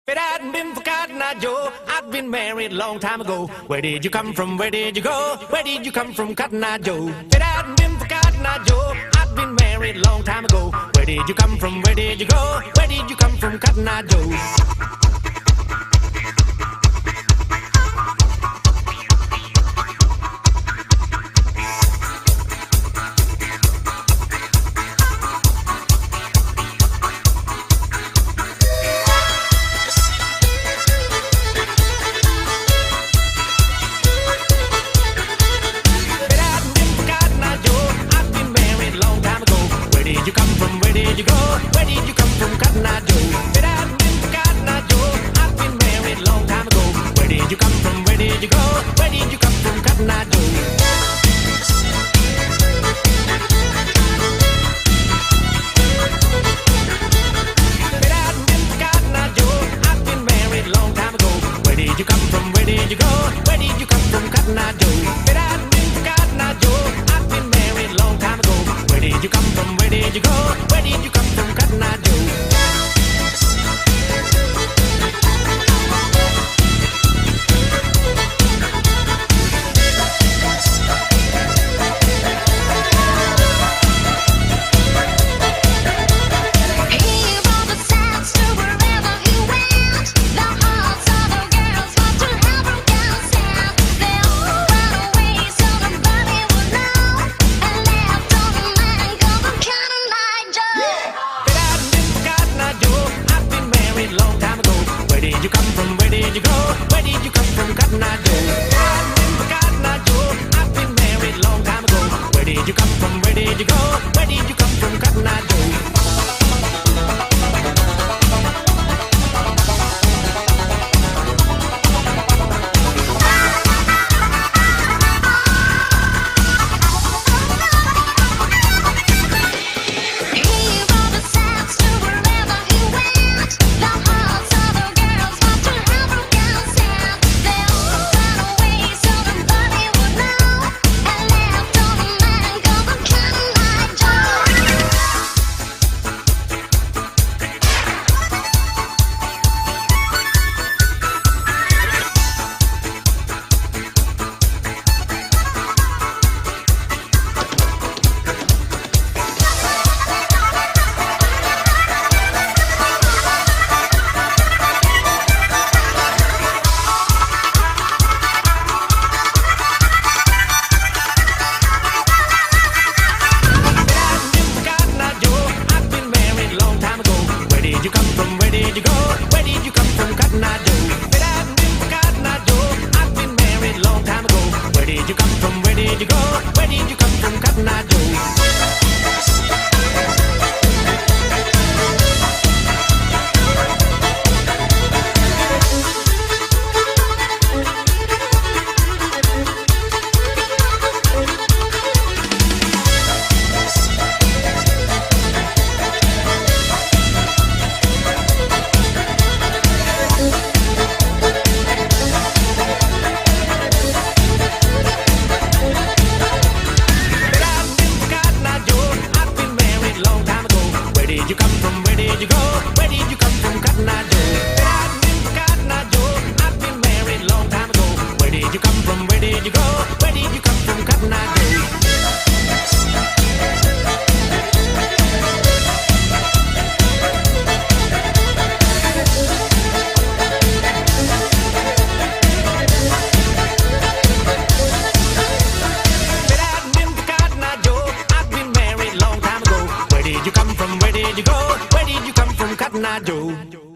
If it hadn't been for Cotton Eye Joe, I'd been married a long time ago. Where did you come from? Where did you go? Where did you come from, Cotton Eye Joe? If it hadn't been for Cotton Eye Joe, I'd been married a long time ago. Where did you come from? Where did you go? Where did you come from, Cotton Eye Joe? Where did you come from? Where did you go? Where did you come from, Cotton Eye Joe?